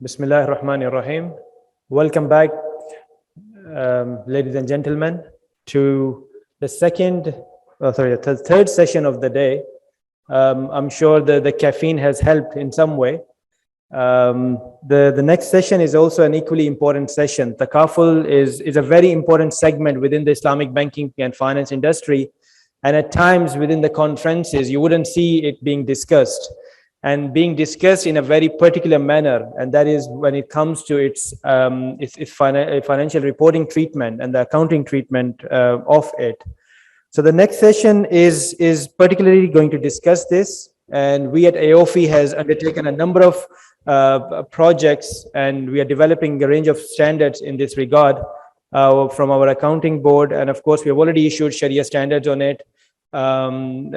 Bismillah ar-Rahman ar-Rahim. Welcome back, ladies and gentlemen, to the third session of the day. I'm sure the caffeine has helped in some way. The next session is also an equally important session. Takaful is a very important segment within the Islamic banking and finance industry. And at times within the conferences, you wouldn't see it being discussed. And being discussed in a very particular manner, and that is when it comes to its financial reporting treatment and the accounting treatment of it. So the next session is particularly going to discuss this, and we at AAOIFI has undertaken a number of projects, and we are developing a range of standards in this regard from our accounting board, and of course we have already issued Sharia standards on it. And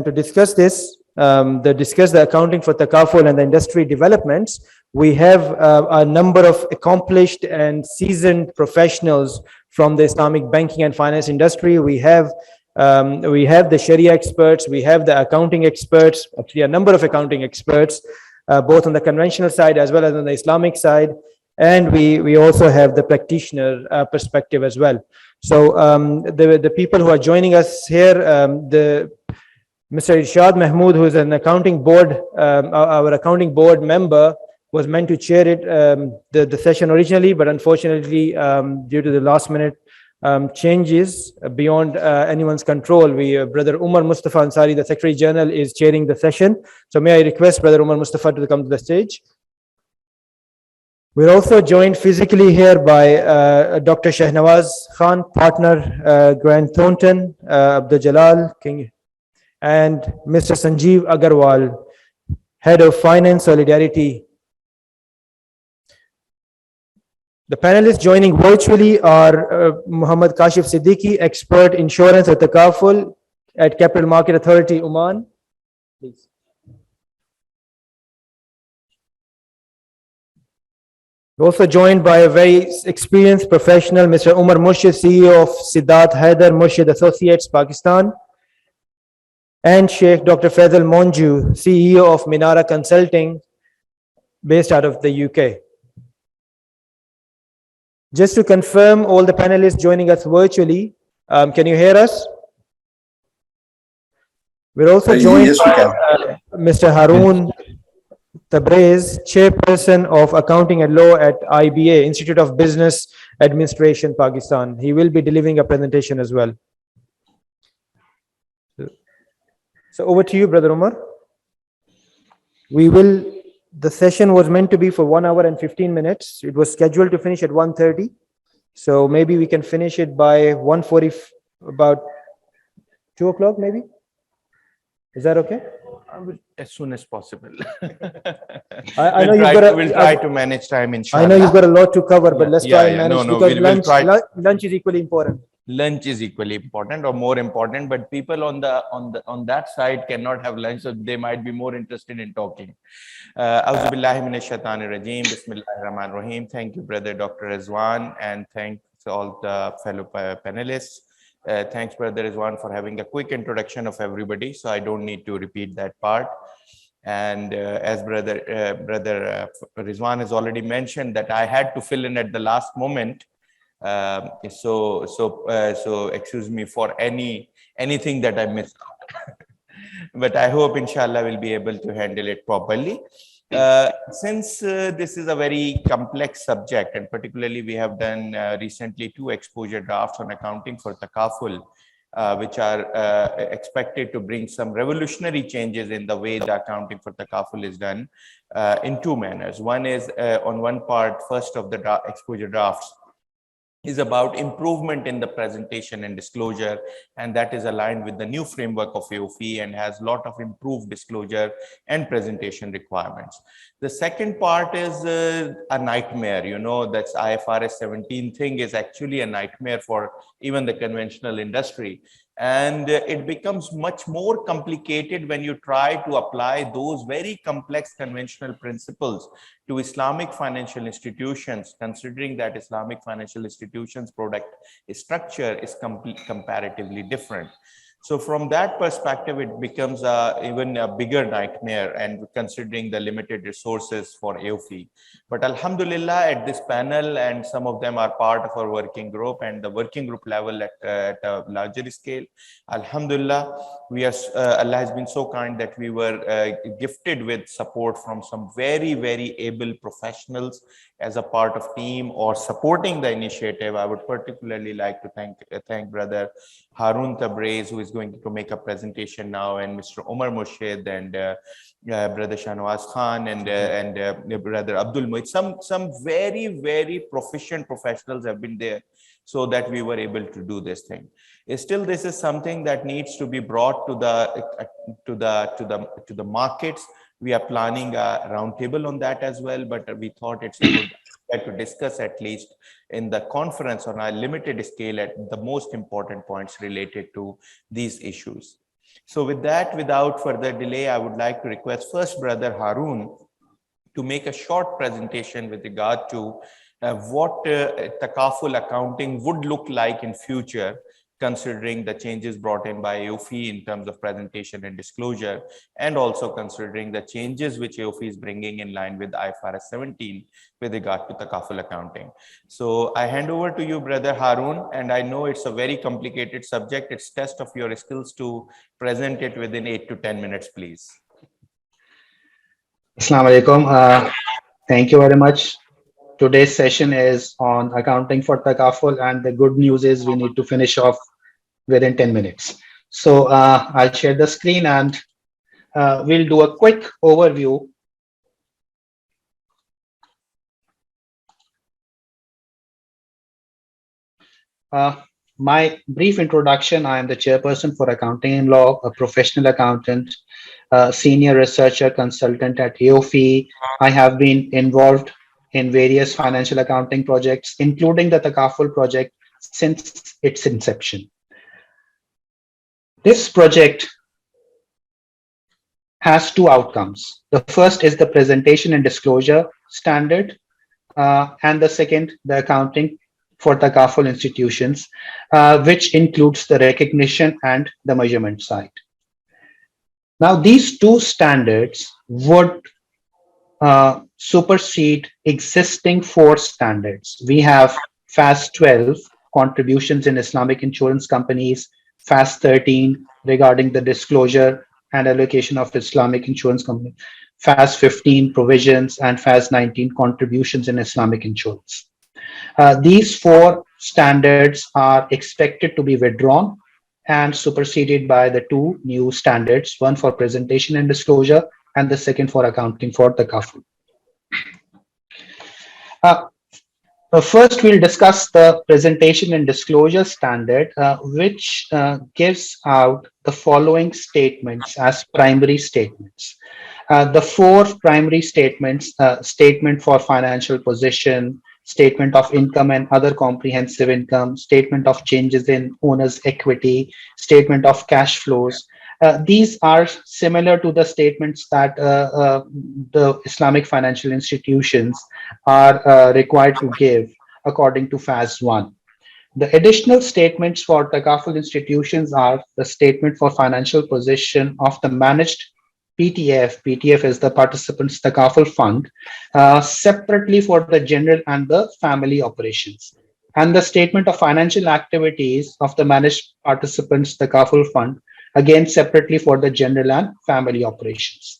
to discuss this, discuss the accounting for Takaful and the industry developments, we have a number of accomplished and seasoned professionals from the Islamic banking and finance industry. We have the Sharia experts, we have the accounting experts, actually a number of accounting experts, both on the conventional side as well as on the Islamic side, and we also have the practitioner perspective as well. So the people who are joining us here, Mr. Irshad Mahmood, who is an accounting board, our accounting board member, was meant to chair it, the session originally, but unfortunately, due to the last minute changes beyond anyone's control, Brother Umar Mustafa Ansari, the Secretary General, is chairing the session. So may I request Brother Umar Mustafa to come to the stage. We're also joined physically here by Dr. Shahnawaz Khan, partner, Grant Thornton, Abdul Jalal King, and Mr. Sanjeev Agarwal, Head of Finance Solidarity. The panelists joining virtually are Muhammad Kashif Siddiqui, Expert Insurance at Carful at Capital Market Authority, Oman. Please. We're also joined by a very experienced professional, Mr. Umar Murshid, CEO of Siddharth Haider Murshid Associates, Pakistan, and Sheikh Dr. Faisal Monju, CEO of Minara Consulting, based out of the UK. Just to confirm, all the panelists joining us virtually, can you hear us? We're also joined by Mr. Haroon Tabrez, Chairperson of Accounting and Law at IBA, Institute of Business Administration, Pakistan. He will be delivering a presentation as well. So over to you, Brother Umar. The session was meant to be for 1 hour and 15 minutes. It was scheduled to finish at 1:30. So maybe we can finish it by 1:40, about 2 o'clock maybe? Is that okay? As soon as possible. I know we'll try to manage time, inshallah. I know you've got a lot to cover, but let's try and manage, because lunch is equally important. Lunch is equally important or more important, but people on that side cannot have lunch, so they might be more interested in talking. A'udhu billahi minash shaitanir rajeem. Bismillahir rahmanir rahim. Thank you, Brother Dr. Rizwan, and thanks all the fellow panelists. Thanks, Brother Rizwan, for having a quick introduction of everybody, so I don't need to repeat that part. And as Brother Rizwan has already mentioned, that I had to fill in at the last moment. So excuse me for anything that I missed out. But I hope, inshallah, we'll be able to handle it properly. Since this is a very complex subject, and particularly we have done recently 2 exposure drafts on accounting for Takaful, which are expected to bring some revolutionary changes in the way the accounting for Takaful is done in 2 manners. One is on one part, first of the exposure drafts is about improvement in the presentation and disclosure, and that is aligned with the new framework of AOFI and has a lot of improved disclosure and presentation requirements. The second part is a nightmare. You know, that's IFRS 17 thing is actually a nightmare for even the conventional industry. And it becomes much more complicated when you try to apply those very complex conventional principles to Islamic financial institutions, considering that Islamic financial institutions' product structure is comparatively different. So from that perspective, it becomes even a bigger nightmare, and considering the limited resources for AOFI. But Alhamdulillah, at this panel, and some of them are part of our working group, and the working group level at a larger scale, Alhamdulillah, we are, Allah has been so kind that we were gifted with support from some very, very able professionals as a part of team or supporting the initiative. I would particularly like to thank Brother Harun Tabriz, who is going to make a presentation now, and Mr. Omar Murshid, and Brother Shahnawaz Khan, and Brother Abdul Muid. Some very, very proficient professionals have been there, so that we were able to do this thing. Still, this is something that needs to be brought to the markets. We are planning a roundtable on that as well, but we thought it's a good idea to discuss at least in the conference on a limited scale at the most important points related to these issues. So with that, without further delay, I would like to request first Brother Harun to make a short presentation with regard to what Takaful accounting would look like in future, considering the changes brought in by AOFI in terms of presentation and disclosure, and also considering the changes which AOFI is bringing in line with IFRS 17 with regard to Takaful accounting. So I hand over to you, Brother Harun, and I know it's a very complicated subject. It's test of your skills to present it within 8 to 10 minutes, please. Assalamu alaikum. Thank you very much. Today's session is on accounting for Takaful, and the good news is we need to finish off within 10 minutes. So I'll share the screen, and we'll do a quick overview. My brief introduction: I am the chairperson for accounting and law, a professional accountant, senior researcher consultant at AOFI. I have been involved in various financial accounting projects, including the Takaful project, since its inception. This project has two outcomes. The first is the presentation and disclosure standard, and the second, the accounting for Takaful institutions, which includes the recognition and the measurement side. Now, these two standards would supersede existing 4 standards. We have FAS 12, contributions in Islamic insurance companies, FAS 13, regarding the disclosure and allocation of Islamic insurance companies, FAS 15, provisions, and FAS 19, contributions in Islamic insurance. These 4 standards are expected to be withdrawn and superseded by the 2 new standards, one for presentation and disclosure, and the second for accounting for Takaful. First, we'll discuss the presentation and disclosure standard, which gives out the following statements as primary statements. The 4 primary statements: statement for financial position, statement of income and other comprehensive income, statement of changes in owner's equity, statement of cash flows. These are similar to the statements that the Islamic financial institutions are required to give according to FAS 1. The additional statements for Takaful institutions are the statement for financial position of the managed PTF. PTF is the Participants Takaful Fund, separately for the general and the family operations, and the statement of financial activities of the managed Participants Takaful Fund, again separately for the general and family operations,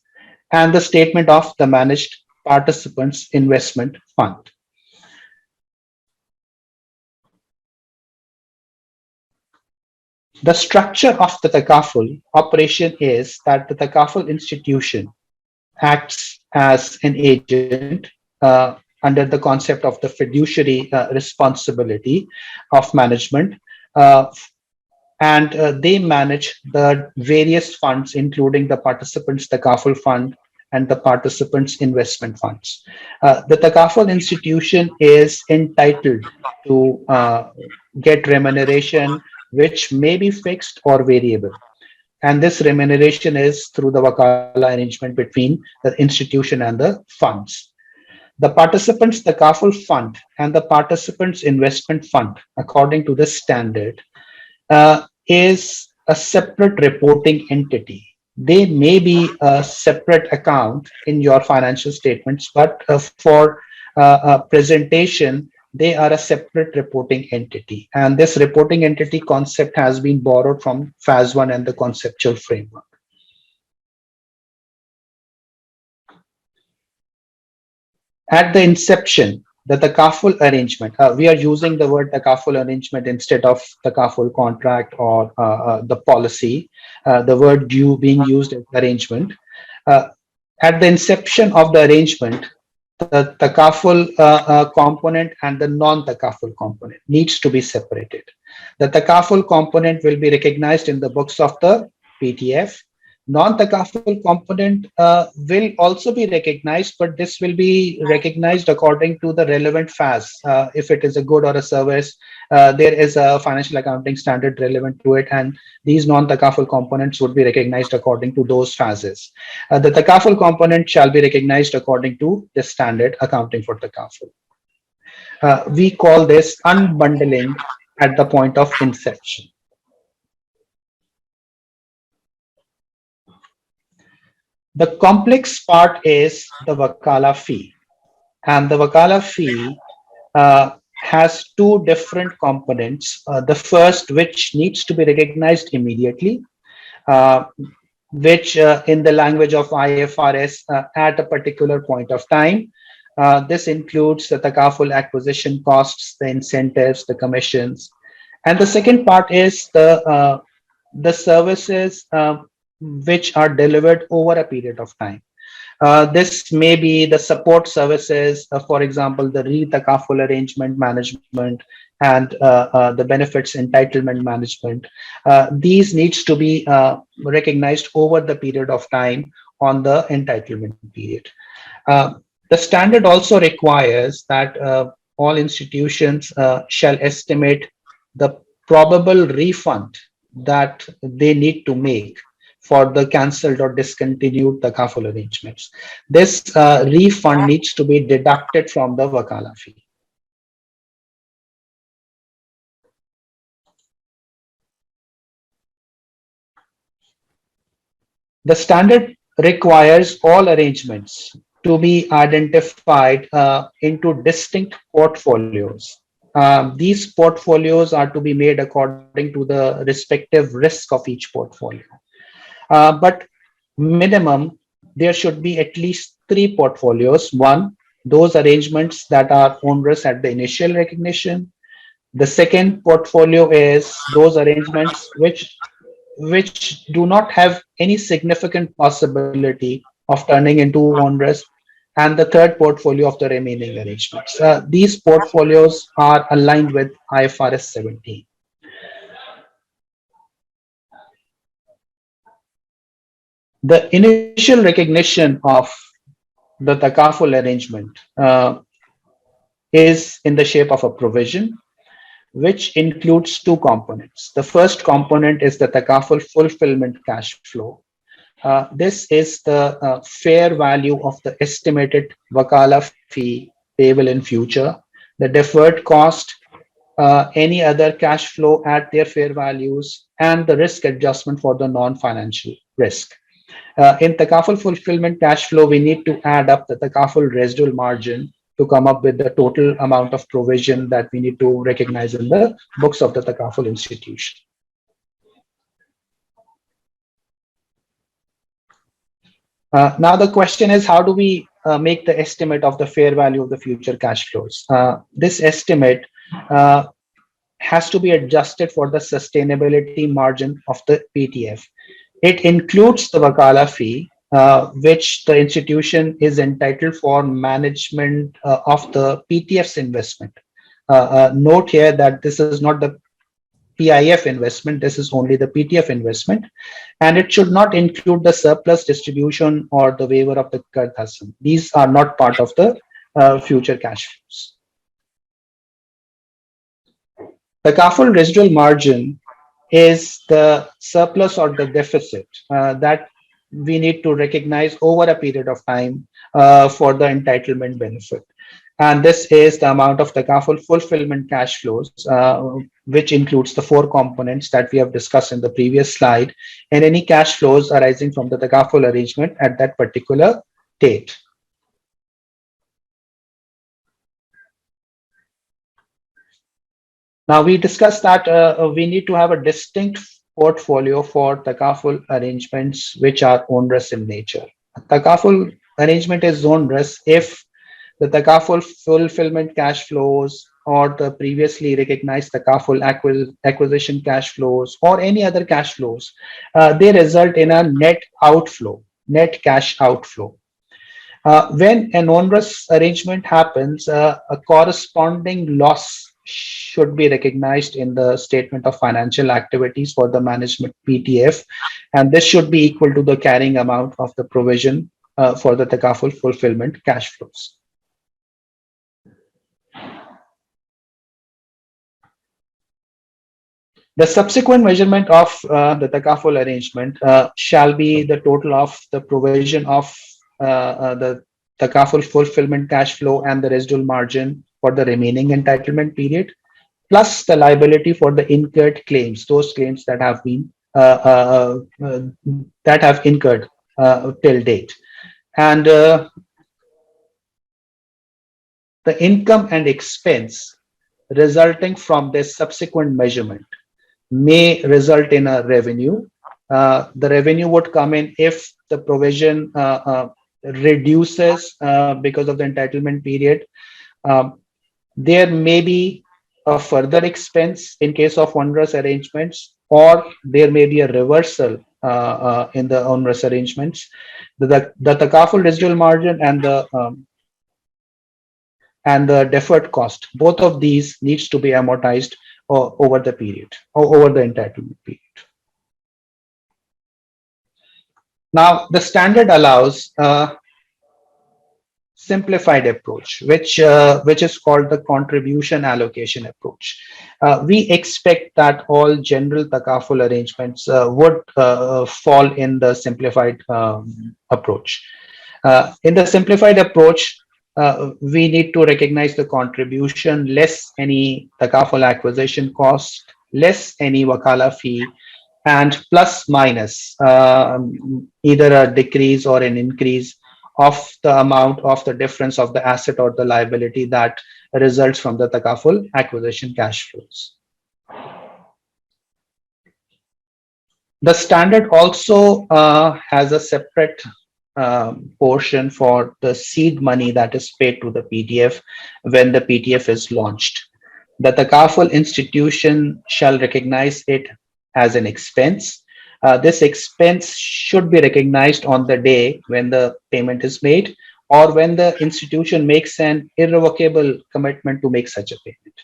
and the statement of the managed Participants Investment Fund. The structure of the Takaful operation is that the Takaful institution acts as an agent under the concept of the fiduciary responsibility of management, and they manage the various funds, including the Participants Takaful Fund and the Participants Investment Funds. The Takaful institution is entitled to get remuneration, which may be fixed or variable. And this remuneration is through the wakala arrangement between the institution and the funds. The Participants Takaful Fund and the Participants Investment Fund, according to this standard, is a separate reporting entity. They may be a separate account in your financial statements, but for presentation, they are a separate reporting entity. And this reporting entity concept has been borrowed from FAS 1 and the conceptual framework. At the inception, the Takaful arrangement, we are using the word Takaful arrangement instead of Takaful contract or the policy, the word due being used as arrangement. At the inception of the arrangement, the Takaful component and the non-Takaful component needs to be separated. The Takaful component will be recognized in the books of the PTF. Non-Takaful component will also be recognized, but this will be recognized according to the relevant FAS. If it is a good or a service, there is a financial accounting standard relevant to it, and these non-Takaful components would be recognized according to those FASs. The Takaful component shall be recognized according to the standard accounting for Takaful. We call this unbundling at the point of inception. The complex part is the Wakala fee. And the Wakala fee has two different components. The first, which needs to be recognized immediately, which in the language of IFRS at a particular point of time. This includes the Takaful acquisition costs, the incentives, the commissions. And the second part is the services which are delivered over a period of time. This may be the support services, for example, the re-Takaful arrangement management and the benefits entitlement management. These needs to be recognized over the period of time on the entitlement period. The standard also requires that all institutions shall estimate the probable refund that they need to make for the cancelled or discontinued Takaful arrangements. This refund needs to be deducted from the Wakala fee. The standard requires all arrangements to be identified into distinct portfolios. These portfolios are to be made according to the respective risk of each portfolio. But minimum, there should be at least 3 portfolios. One, those arrangements that are onerous at the initial recognition. The second portfolio is those arrangements which do not have any significant possibility of turning into onerous. And the third portfolio of the remaining arrangements. These portfolios are aligned with IFRS 17. The initial recognition of the Takaful arrangement is in the shape of a provision, which includes 2 components. The first component is the Takaful fulfillment cash flow. This is the fair value of the estimated Wakala fee payable in future, the deferred cost, any other cash flow at their fair values, and the risk adjustment for the non-financial risk. In Takaful fulfillment cash flow, we need to add up the Takaful residual margin to come up with the total amount of provision that we need to recognize in the books of the Takaful institution. Now the question is, how do we make the estimate of the fair value of the future cash flows? This estimate has to be adjusted for the sustainability margin of the PTF. It includes the Wakala fee, which the institution is entitled for management of the PTF's investment. Note here that this is not the PIF investment, this is only the PTF investment, and it should not include the surplus distribution or the waiver of the Karthasam. These are not part of the future cash flows. The Carful residual margin is the surplus or the deficit that we need to recognize over a period of time for the entitlement benefit. And this is the amount of Takaful fulfillment cash flows, which includes the four components that we have discussed in the previous slide, and any cash flows arising from the Takaful arrangement at that particular date. Now, we discussed that we need to have a distinct portfolio for Takaful arrangements which are onerous in nature. A Takaful arrangement is onerous if the Takaful fulfillment cash flows or the previously recognized Takaful acquisition cash flows or any other cash flows, they result in a net outflow, net cash outflow. When an onerous arrangement happens, a corresponding loss should be recognized in the statement of financial activities for the management PTF, and this should be equal to the carrying amount of the provision for the Takaful fulfillment cash flows. The subsequent measurement of the Takaful arrangement shall be the total of the provision of the Takaful fulfillment cash flow and the residual margin for the remaining entitlement period, plus the liability for the incurred claims, those claims that have been incurred till date, and the income and expense resulting from this subsequent measurement may result in a revenue. The revenue would come in if the provision reduces because of the entitlement period. There may be a further expense in case of onerous arrangements, or there may be a reversal in the onerous arrangements. The Takaful residual margin and the deferred cost, both of these needs to be amortized over the period or over the entitlement period. Now, the standard allows a simplified approach, which is called the contribution allocation approach. We expect that all general Takaful arrangements would fall in the simplified approach. In the simplified approach, we need to recognize the contribution less any Takaful acquisition cost, less any wakala fee, and plus minus either a decrease or an increase of the amount of the difference of the asset or the liability that results from the Takaful acquisition cash flows. The standard also has a separate portion for the seed money that is paid to the PTF when the PTF is launched. The Takaful institution shall recognize it as an expense. This expense should be recognized on the day when the payment is made or when the institution makes an irrevocable commitment to make such a payment.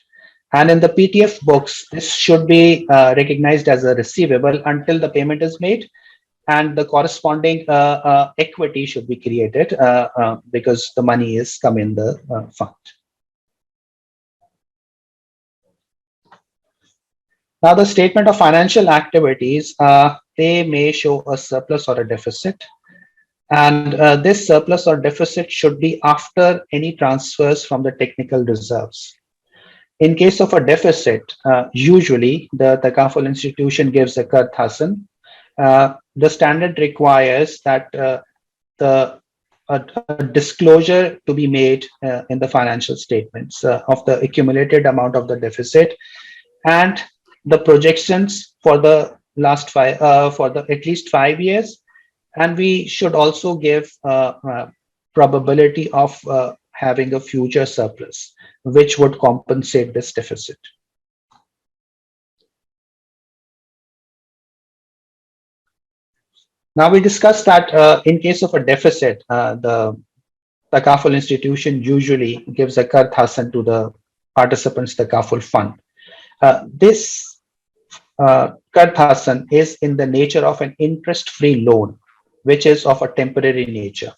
And in the PTF books, this should be recognized as a receivable until the payment is made, and the corresponding equity should be created because the money is come in the fund. Now, the statement of financial activities, they may show a surplus or a deficit. And this surplus or deficit should be after any transfers from the technical reserves. In case of a deficit, usually the Takaful institution gives a Kart Hasan. The standard requires that a disclosure to be made in the financial statements of the accumulated amount of the deficit and the projections for the last at least 5 years, and we should also give probability of having a future surplus, which would compensate this deficit. Now, we discussed that in case of a deficit, the Takaful institution usually gives a Kart Hasan to the participants' Takaful fund. This Kart Hasan is in the nature of an interest-free loan, which is of a temporary nature.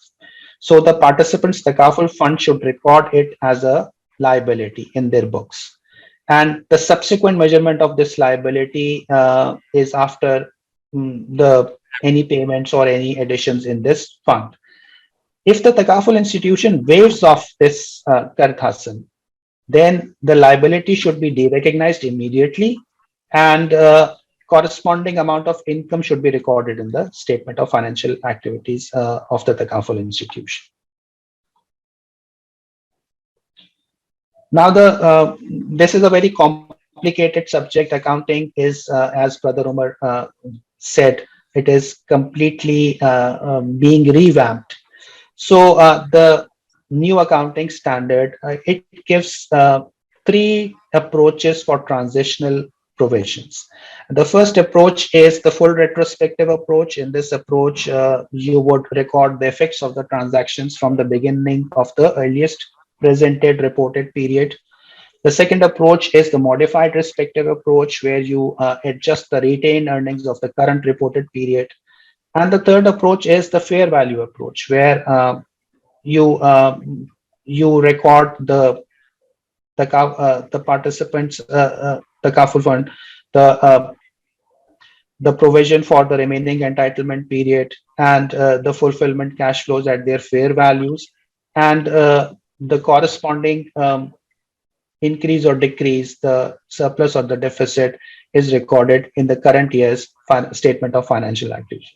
So the participants' Takaful fund should record it as a liability in their books. And the subsequent measurement of this liability is after any payments or any additions in this fund. If the Takaful institution waives off this Kard Hasan, then the liability should be derecognized immediately, and corresponding amount of income should be recorded in the statement of financial activities of the Takaful institution. Now, this is a very complicated subject. Accounting is, as Brother Umar said, it is completely being revamped. So the new accounting standard, it gives three approaches for transitional provisions. The first approach is the full retrospective approach. In this approach, you would record the effects of the transactions from the beginning of the earliest presented reported period. The second approach is the modified respective approach, where you adjust the retained earnings of the current reported period. And the third approach is the fair value approach, where you record the participants, the Carful fund, the the provision for the remaining entitlement period, and the fulfillment cash flows at their fair values, and the corresponding increase or decrease, the surplus or the deficit, is recorded in the current year's statement of financial activity.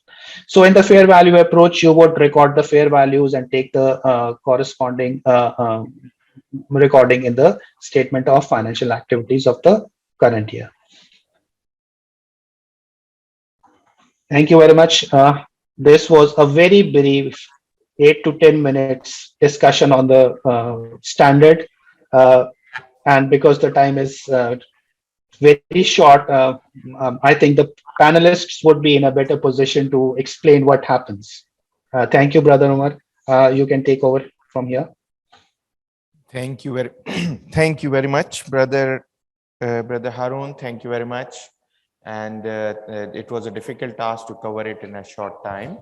So in the fair value approach, you would record the fair values and take the corresponding recording in the statement of financial activities of the current year. Thank you very much. This was a very brief 8 to 10 minutes discussion on the standard. And because the time is very short, I think the panelists would be in a better position to explain what happens. Thank you, Brother Umar. You can take over from here. Thank you very, thank you very much, Brother Harun. Thank you very much. And it was a difficult task to cover it in a short time.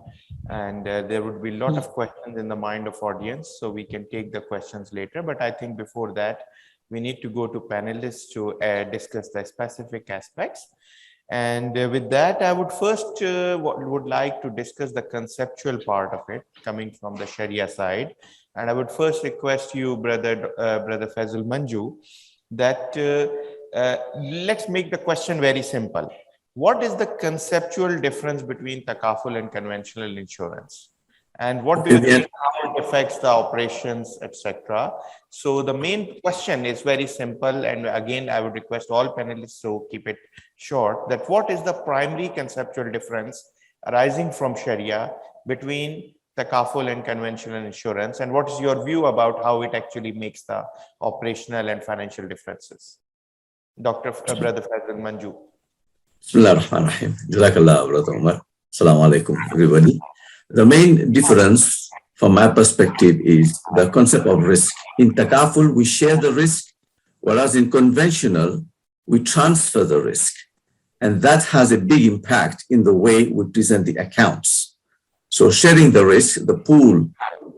And there would be a lot of questions in the mind of audience, so we can take the questions later. But I think before that, we need to go to panelists to discuss the specific aspects. And with that, I would first would like to discuss the conceptual part of it, coming from the Sharia side. And I would first request you, Brother Faisal Manju, that let's make the question very simple. What is the conceptual difference between Takaful and conventional insurance? And what do you think, how it affects the operations, etc.? So the main question is very simple. And again, I would request all panelists to keep it short, that what is the primary conceptual difference arising from Sharia between Takaful and conventional insurance? And what is your view about how it actually makes the operational and financial differences? Brother Faisal Manju. Bismillah ar-Rahman ar-Rahim. Jazakallah, Brother Umar. Assalamu alaikum, everybody. The main difference from my perspective is the concept of risk. In Takaful, we share the risk, whereas in conventional, we transfer the risk. And that has a big impact in the way we present the accounts. So sharing the risk, the pool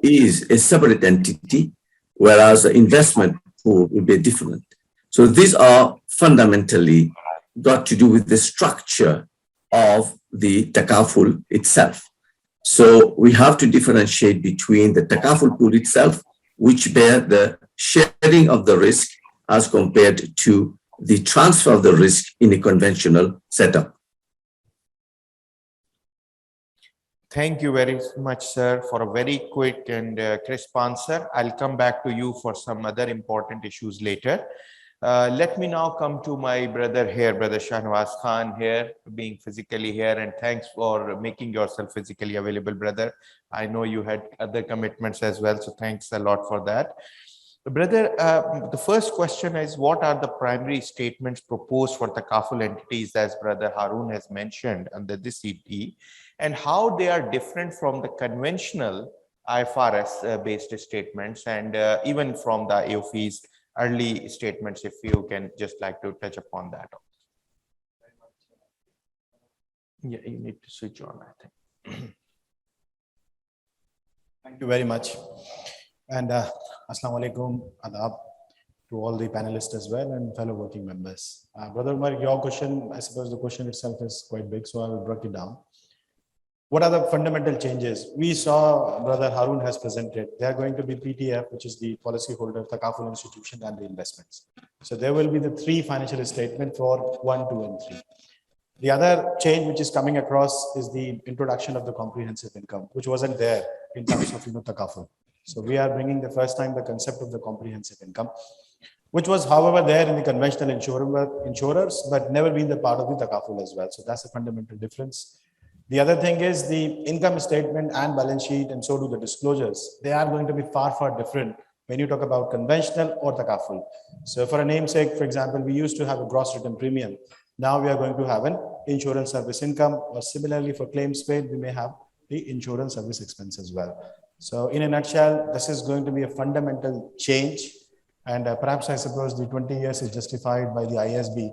is a separate entity, whereas the investment pool will be different. So these are fundamentally got to do with the structure of the Takaful itself. So we have to differentiate between the Takaful pool itself, which bear the sharing of the risk, as compared to the transfer of the risk in a conventional setup. Thank you very much, sir, for a very quick and crisp answer. I'll come back to you for some other important issues later. Let me now come to my brother here, Brother Shahnawaz Khan here, being physically here, and thanks for making yourself physically available, brother. I know you had other commitments as well, so thanks a lot for that. Brother, the first question is, what are the primary statements proposed for the Takaful entities, as Brother Harun has mentioned under this CT, and how they are different from the conventional IFRS based statements, and even from the AAOIFI's early statements, if you can just like to touch upon that. Yeah, you need to switch on, I think. Thank you very much. And Assalamu alaikum, adab to all the panelists as well and fellow working members. Brother Umar, your question, I suppose the question itself is quite big, so I will break it down. What are the fundamental changes? We saw Brother Harun has presented. They are going to be PTF, which is the policyholder, Takaful institution, and the investments. So there will be the three financial statements for 1, 2, and 3. The other change which is coming across is the introduction of the comprehensive income, which wasn't there in terms of Takaful. So we are bringing the first time the concept of the comprehensive income, which was, however, there in the conventional insurers, but never been the part of the Takaful as well. So that's a fundamental difference. The other thing is the income statement and balance sheet, and so do the disclosures. They are going to be far, far different when you talk about conventional or Takaful. So for a namesake, for example, we used to have a gross written premium. Now we are going to have an insurance service income, or similarly for claims paid, we may have the insurance service expense as well. So in a nutshell, this is going to be a fundamental change. And perhaps I suppose the 20 years is justified by the ISB,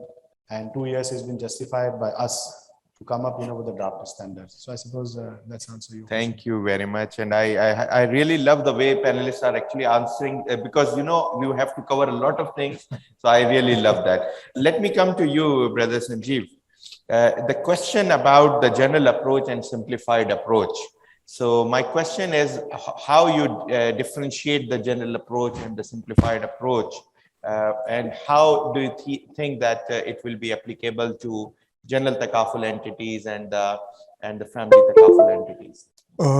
and 2 years has been justified by us to come up, with the draft standards. So I suppose that's answer you. Thank you very much. And I really love the way panelists are actually answering because, you have to cover a lot of things. So I really love that. Let me come to you, Brother Sanjeev. The question about the general approach and simplified approach. So my question is how you differentiate the general approach and the simplified approach, and how do you think that it will be applicable to general Takaful entities and the family Takaful entities?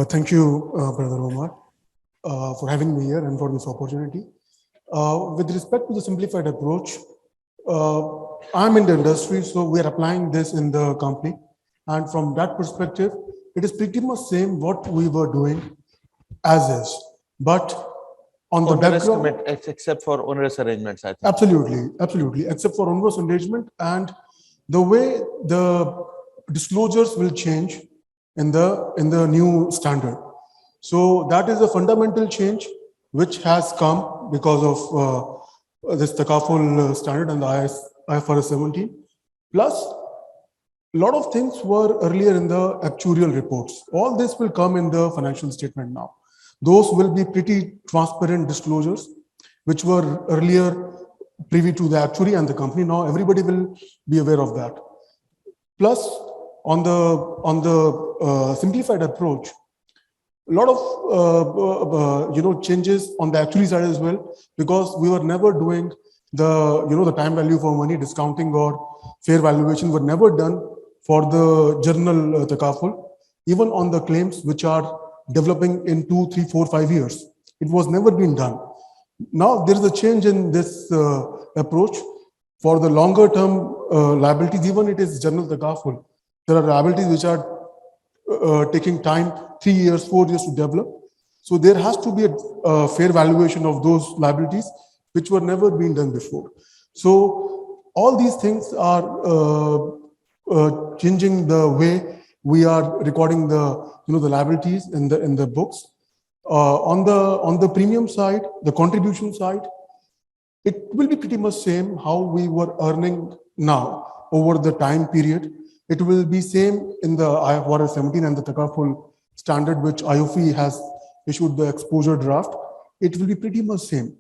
Thank you, Brother Omar, for having me here and for this opportunity. With respect to the simplified approach, I'm in the industry, so we are applying this in the company. And from that perspective, it is pretty much same what we were doing as is. But on the background, except for onerous arrangements, I think. Absolutely, except for onerous arrangement, and the way the disclosures will change in the new standard. So that is a fundamental change which has come because of this Takaful standard and the IFRS 17. Plus, a lot of things were earlier in the actuarial reports. All this will come in the financial statement now. Those will be pretty transparent disclosures, which were earlier privy to the actuary and the company. Now everybody will be aware of that. Plus, on the simplified approach, a lot of changes on the actuary side as well, because we were never doing the time value for money discounting or fair valuation were never done for the journal Takaful. Even on the claims which are developing in 2, 3, 4, 5 years, it was never been done. Now there is a change in this approach for the longer term liabilities. Even it is journal Takaful, there are liabilities which are taking time, 3 years, 4 years to develop. So there has to be a fair valuation of those liabilities which were never been done before. So all these things are changing the way we are recording the the liabilities in the books. On the premium side, the contribution side, it will be pretty much same how we were earning now over the time period. It will be same in the IFRS 17 and the Takaful standard, which IOFI has issued the exposure draft. It will be pretty much same.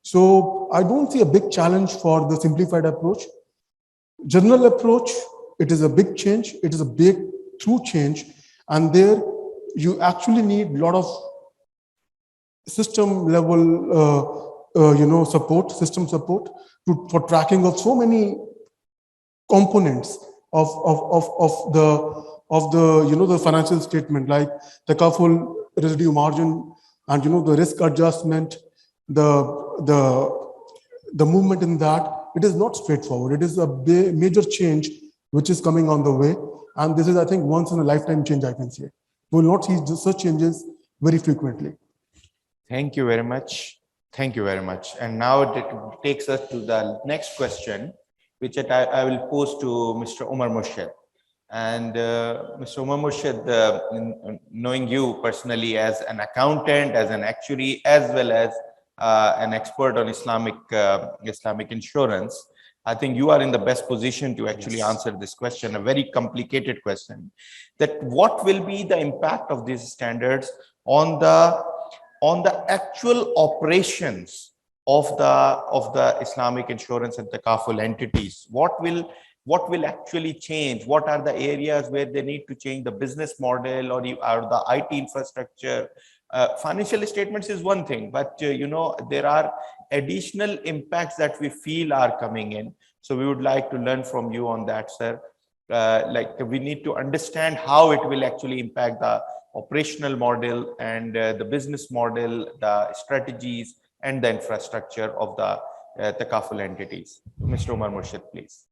So I don't see a big challenge for the simplified approach. General approach, it is a big change. It is a big true change. And there you actually need a lot of system level, system support for tracking of so many components of the financial statement, like the Carful residue margin and the risk adjustment, the movement in that. It is not straightforward. It is a major change which is coming on the way, and this is, I think, once in a lifetime change, I can say. We will not see such changes very frequently. Thank you very much. Thank you very much. And now it takes us to the next question, which I will pose to Mr. Umar Murshid. And Mr. Umar Murshid, knowing you personally as an accountant, as an actuary, as well as an expert on Islamic insurance, I think you are in the best position to actually answer this question, a very complicated question. That what will be the impact of these standards on the actual operations of the Islamic insurance and Takaful entities? What will what will actually change? What are the areas where they need to change the business model or the IT infrastructure? Financial statements is one thing, but there are additional impacts that we feel are coming in. So we would like to learn from you on that, sir. Like we need to understand how it will actually impact the operational model and the business model, the strategies, and the infrastructure of the Takaful entities. Mr. Umar Murshid, please.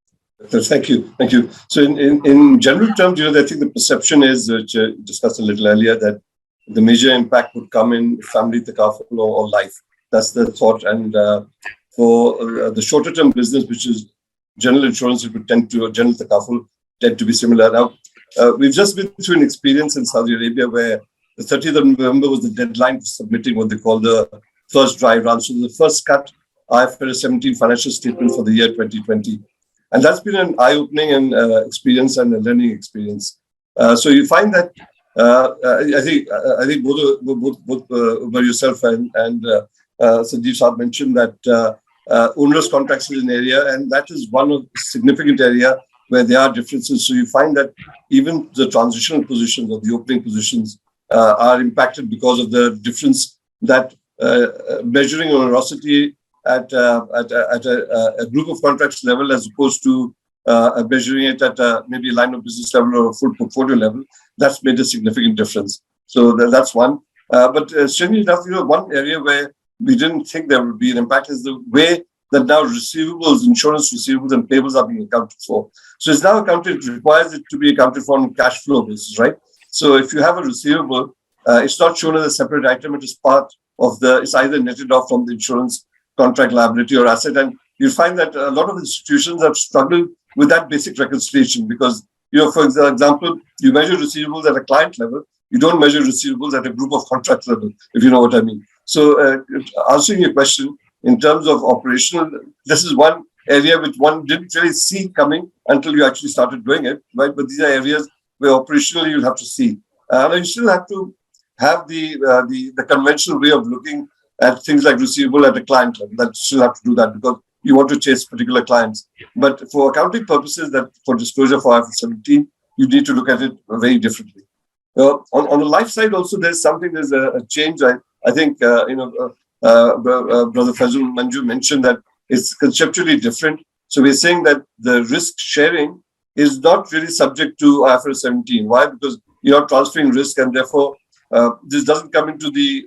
Thank you. Thank you. So in general terms, I think the perception is, which discussed a little earlier, that the major impact would come in family Takaful or life. That's the thought. And for the shorter term business, which is general insurance, it would tend to, general Takaful tend to be similar. Now, we've just been through an experience in Saudi Arabia where the 30th of November was the deadline for submitting what they call the first dry run. So the first cut IFRS 17 financial statement for the year 2020. And that's been an eye-opening and experience and a learning experience. So you find that I think both Umar yourself and Sanjeev Saab mentioned that onerous contracts is an area, and that is one of significant area where there are differences. So you find that even the transitional positions or the opening positions are impacted because of the difference that measuring onerosity at a group of contracts level as opposed to measuring it at maybe a line of business level or a full portfolio level, that's made a significant difference. So that's one. But strangely enough, one area where we didn't think there would be an impact is the way that now receivables, insurance receivables and payables are being accounted for. So it's now accounted, it requires it to be accounted for on cash flow basis, right? So if you have a receivable, it's not shown as a separate item, it is part of it's either netted off from the insurance contract liability or asset. And you find that a lot of institutions have struggled with that basic reconciliation because, for example, you measure receivables at a client level, you don't measure receivables at a group of contract level, if you know what I mean. So answering your question, in terms of operational, this is one area which one didn't really see coming until you actually started doing it, right? But these are areas where operationally you'll have to see. And you still have to have the conventional way of looking at things like receivable at a client level. That you still have to do that because you want to chase particular clients. But for accounting purposes, that for disclosure for IFRS 17, you need to look at it very differently. On the life side also, there's a change. I think, Brother Fazul Manju mentioned that it's conceptually different. So we're saying that the risk sharing is not really subject to IFRS 17. Why? Because you're not transferring risk, and therefore this doesn't come into the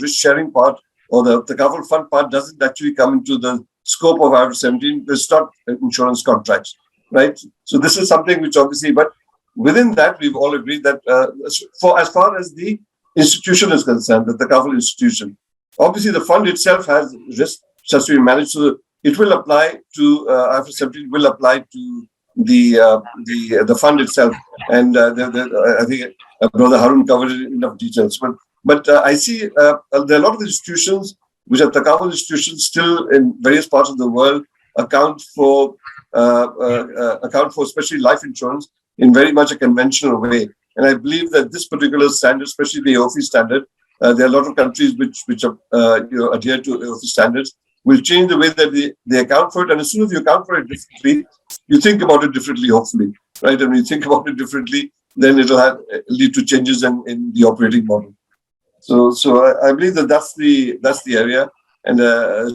risk sharing part, or the Takaful fund part doesn't actually come into the scope of IFRS 17. It's not insurance contracts, right? So this is something which obviously, but within that, we've all agreed that as far as the institution is concerned, the Takaful institution, obviously the fund itself has risk just to be managed. So it will apply to IFRS 17 will apply to the fund itself, and I think Brother Harun covered it in enough details. But I see there are a lot of institutions which are Takaful institutions still in various parts of the world account for especially life insurance in very much a conventional way. And I believe that this particular standard, especially the AAOIFI standard, there are a lot of countries which are adhere to AAOIFI standards, will change the way that they account for it. And as soon as you account for it differently, you think about it differently, hopefully, right? And when you think about it differently, then it'll lead to changes in the operating model. So I believe that that's the area, and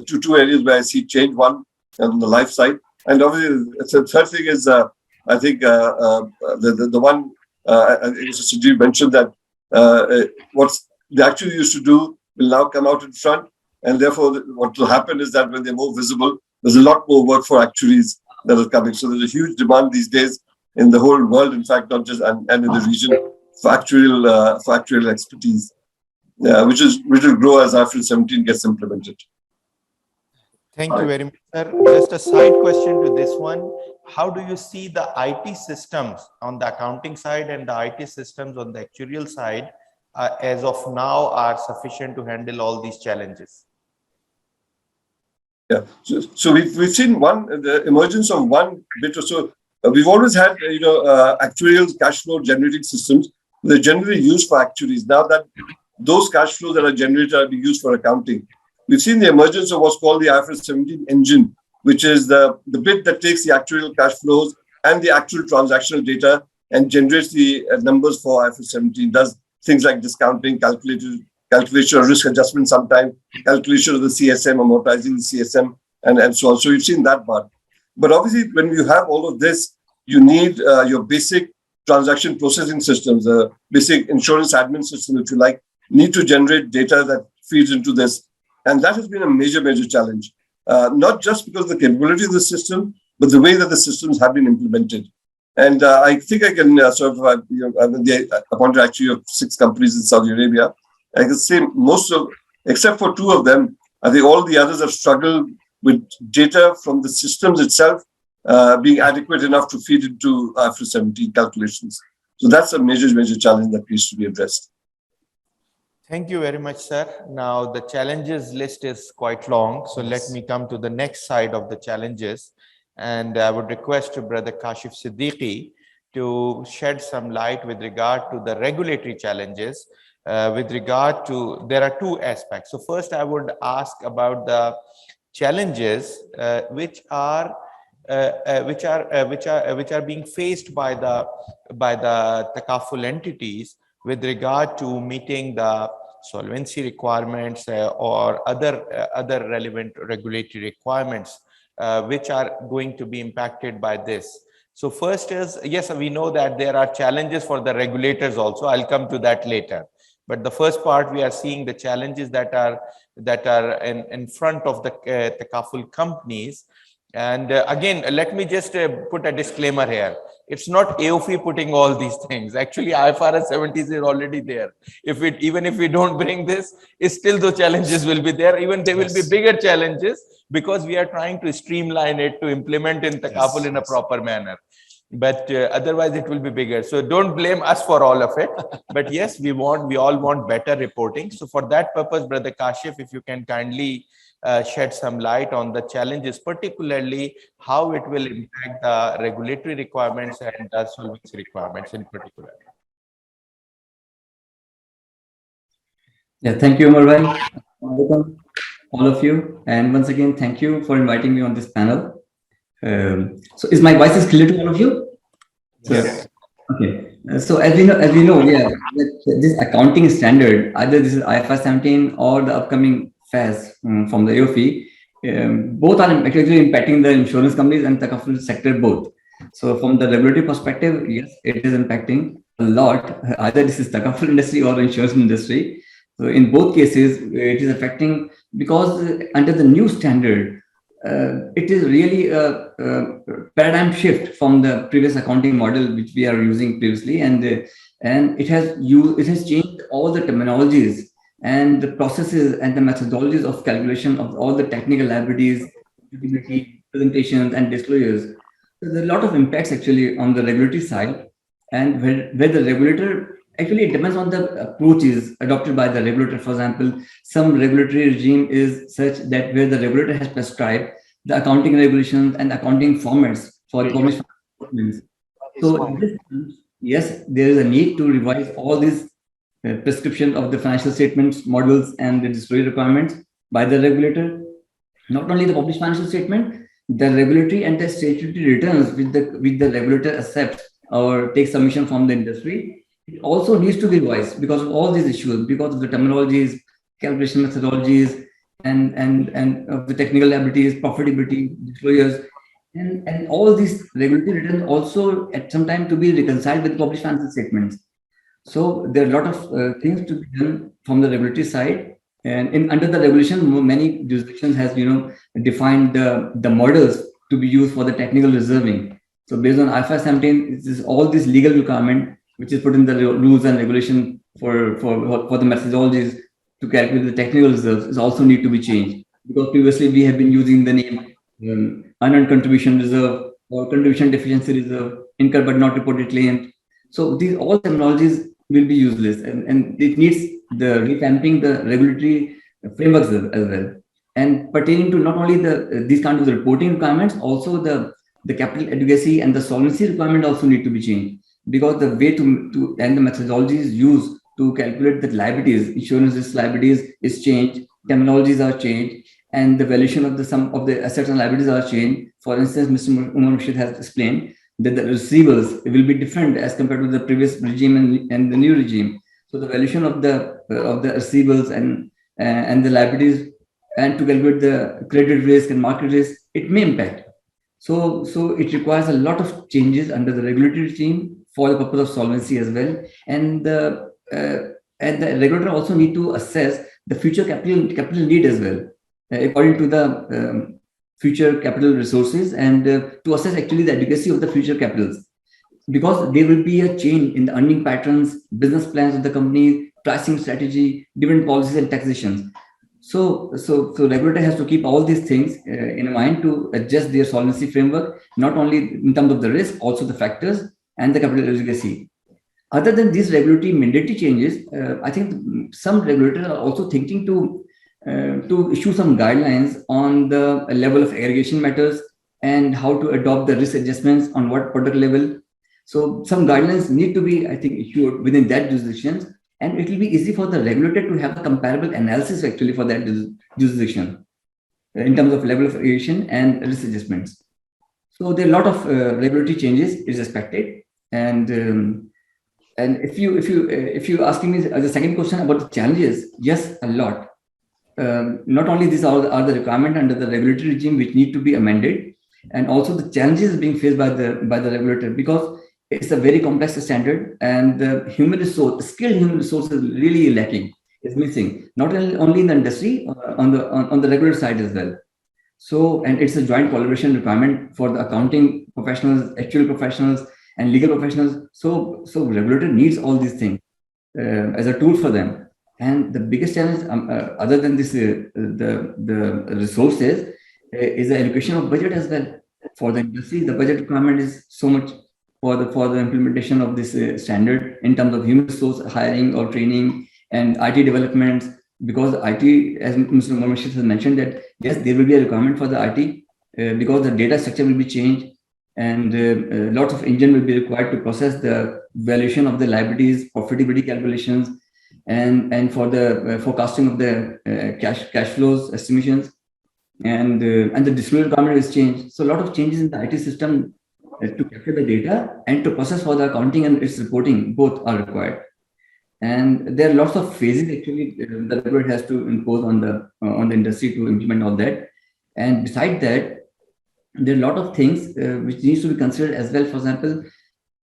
two areas where I see change. One on the life side, and obviously the third thing is I think the one I think Sanjeev mentioned that what they actually used to do will now come out in front, and therefore what will happen is that when they're more visible, there's a lot more work for actuaries that are coming. So there's a huge demand these days in the whole world, in fact, not just and in the region for actuarial expertise, which will grow as IFRS 17 gets implemented. Thank you very much, sir. Just a side question to this one. How do you see the IT systems on the accounting side and the IT systems on the actuarial side as of now are sufficient to handle all these challenges? Yeah, so we've seen the emergence of one bit or so. We've always had actuarial cash flow generating systems. They're generally used for actuaries. Now that those cash flows that are generated are being used for accounting, we've seen the emergence of what's called the IFRS 17 engine, which is the bit that takes the actuarial cash flows and the actual transactional data and generates the numbers for IFRS 17, does things like discounting, calculation of risk adjustment sometimes, calculation of the CSM, amortizing the CSM, and so on. So we've seen that part. But obviously, when you have all of this, you need your basic transaction processing systems, basic insurance admin system, if you like, need to generate data that feeds into this. And that has been a major, major challenge, not just because of the capability of the system, but the way that the systems have been implemented. And I think I can I appointed actually of 6 companies in Saudi Arabia. I can say except for 2 of them, I think all the others have struggled with data from the systems itself being adequate enough to feed into IFRS 17 calculations. So that's a major, major challenge that needs to be addressed. Thank you very much, sir. Now, the challenges list is quite long. So let me come to the next side of the challenges. And I would request to Brother Kashif Siddiqui to shed some light with regard to the regulatory challenges. With regard to, there are 2 aspects. So first, I would ask about the challenges which are being faced by the Takaful entities with regard to meeting the solvency requirements or other relevant regulatory requirements which are going to be impacted by this. So first is, yes, we know that there are challenges for the regulators also. I'll come to that later. But the first part, we are seeing the challenges that are in front of the Takaful companies. And again, let me just put a disclaimer here. It's not AOIFI putting all these things. Actually, IFRS 17 is already there. Even if we don't bring this, still the challenges will be there. Even there will be bigger challenges because we are trying to streamline it to implement in Takaful in a proper manner. But otherwise it will be bigger. So don't blame us for all of it. But yes, we all want better reporting. So for that purpose, Brother Kashif, if you can kindly shed some light on the challenges, particularly how it will impact the regulatory requirements and the solvency requirements in particular. Yeah, thank you, Umar bhai. Welcome, all of you. And once again, thank you for inviting me on this panel. So is my voice clear to all of you? Yes. Okay. So as we know, yeah, this accounting standard, either this is IFRS 17 or the upcoming FAS from the AOIFI, both are actually impacting the insurance companies and the Takaful sector both. So from the regulatory perspective, yes, it is impacting a lot. Either this is Takaful industry or the insurance industry. So in both cases, it is affecting because under the new standard, it is really a paradigm shift from the previous accounting model which we are using previously, and it has changed all the terminologies and the processes and the methodologies of calculation of all the technical liabilities, presentations, and disclosures. So there are a lot of impacts actually on the regulatory side, and where the regulator actually, it depends on the approaches adopted by the regulator. For example, some regulatory regime is such that where the regulator has prescribed the accounting regulations and accounting formats for published documents. So in this sense, yes, there is a need to revise all these prescription of the financial statements, models, and the disclosure requirements by the regulator. Not only the published financial statement, the regulatory and the statutory returns with the regulator accepts or takes submission from the industry. It also needs to be revised because of all these issues, because of the terminologies, calculation methodologies, and of the technical liabilities, profitability, disclosures, and all these regulatory returns also at some time to be reconciled with published financial statements. So there are a lot of things to be done from the regulatory side, and under the regulation, many jurisdictions has defined the models to be used for the technical reserving. So based on IFRS 17, it is all this legal requirement which is put in the rules and regulation for the methodologies to calculate the technical reserves is also need to be changed, because previously we have been using the name unearned contribution reserve or contribution deficiency reserve, incurred but not reported claims. So these all terminologies will be useless, and it needs the revamping the regulatory frameworks as well. And pertaining to not only these kinds of reporting requirements, also the capital adequacy and the solvency requirement also need to be changed, because the way to and the methodologies used to calculate the liabilities, insurance risk liabilities is changed, terminologies are changed, and the valuation of the sum of the assets and liabilities are changed. For instance, Mr. Umar Rashid has explained that the receivables will be different as compared to the previous regime and the new regime. So the valuation of the receivables and the liabilities, and to calculate the credit risk and market risk, it may impact. So it requires a lot of changes under the regulatory regime for the purpose of solvency as well. And the regulator also need to assess the future capital need as well, according to the future capital resources, and to assess actually the adequacy of the future capitals, because there will be a change in the earning patterns, business plans of the company, pricing strategy, dividend policies, and taxations. So regulator has to keep all these things in mind to adjust their solvency framework, not only in terms of the risk, also the factors and the capital adequacy. Other than these regulatory mandatory changes, I think some regulators are also thinking to issue some guidelines on the level of aggregation matters and how to adopt the risk adjustments on what product level. So some guidelines need to be, I think, issued within that jurisdictions, and it will be easy for the regulator to have a comparable analysis actually for that jurisdiction in terms of level of aggregation and risk adjustments. So there are a lot of regulatory changes is expected, and if you asking me the second question about the challenges, yes, a lot. Not only these are the requirement under the regulatory regime which need to be amended, and also the challenges being faced by the regulator, because it's a very complex standard, and the skilled human resource is really lacking, is missing, not only in the industry, on the regular side as well. So, and it's a joint collaboration requirement for the accounting professionals, actual professionals, and legal professionals. So regulator needs all these things as a tool for them. And the biggest challenge, other than this, the resources, is the allocation of budget as well. For the industry, the budget requirement is so much for the implementation of this standard in terms of human resource hiring or training and IT developments. Because IT, as Mr. Mohammed has mentioned, that yes, there will be a requirement for the IT because the data structure will be changed, and lots of engine will be required to process the valuation of the liabilities, profitability calculations, and for the forecasting of the cash flows estimations, and the disclosure requirement is changed. So a lot of changes in the IT system to capture the data and to process for the accounting and its reporting, both are required. And there are lots of phases actually the regulator has to impose on the industry to implement all that. And beside that, there are a lot of things which needs to be considered as well. For example,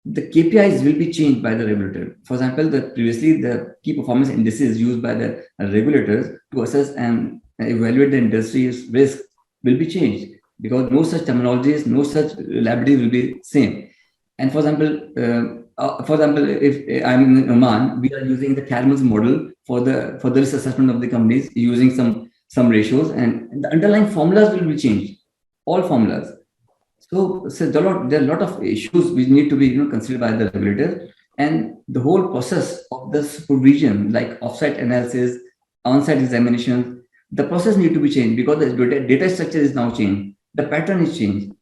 the KPIs will be changed by the regulator. For example, previously the key performance indices used by the regulators to assess and evaluate the industry's risk will be changed, because no such terminologies, no such liabilities will be same. And for example, if I'm in Oman, we are using the Carmel's model for the risk assessment of the companies, using some ratios, and the underlying formulas will be changed, all formulas. So there are a lot of issues which need to be considered by the regulator, and the whole process of the supervision, like offsite analysis, on-site examination, the process need to be changed because the data structure is now changed, the pattern is changed.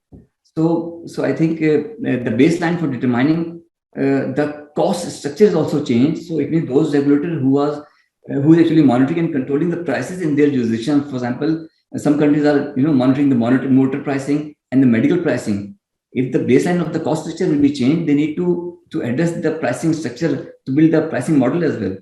So I think the baseline for determining the cost structure is also changed. So it means those regulators who is actually monitoring and controlling the prices in their jurisdiction. For example, some countries are monitoring the motor pricing and the medical pricing. If the baseline of the cost structure will be changed, they need to address the pricing structure to build the pricing model as well.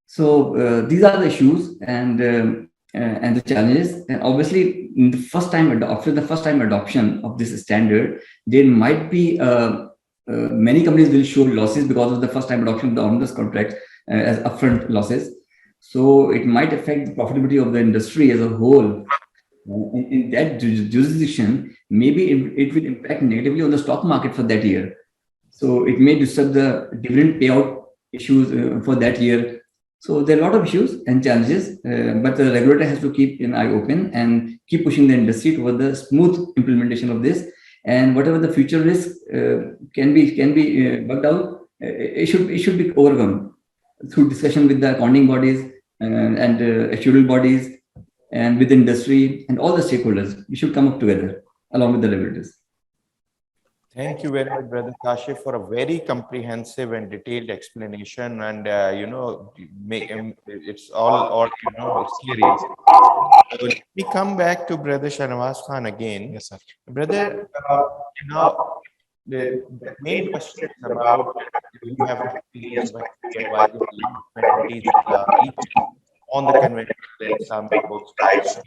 So these are the issues and the challenges. And obviously, after the first time adoption of this standard, there might be many companies will show losses because of the first time adoption of the omnibus contracts as upfront losses. So it might affect the profitability of the industry as a whole. In that jurisdiction, maybe it will impact negatively on the stock market for that year. So it may disturb the dividend payout issues for that year. So there are a lot of issues and challenges, but the regulator has to keep an eye open and keep pushing the industry toward the smooth implementation of this. And whatever the future risk can be worked out, it should be overcome through discussion with the accounting bodies and actuarial bodies, and with industry and all the stakeholders. We should come up together along with the regulators. Thank you very much, Brother Kashif, for a very comprehensive and detailed explanation. And it's all it's clear. So let me come back to Brother Shahnawaz Khan again. Yes, sir. Brother, the main question is about you have experience by advising entities each on the conventional Islamic books types.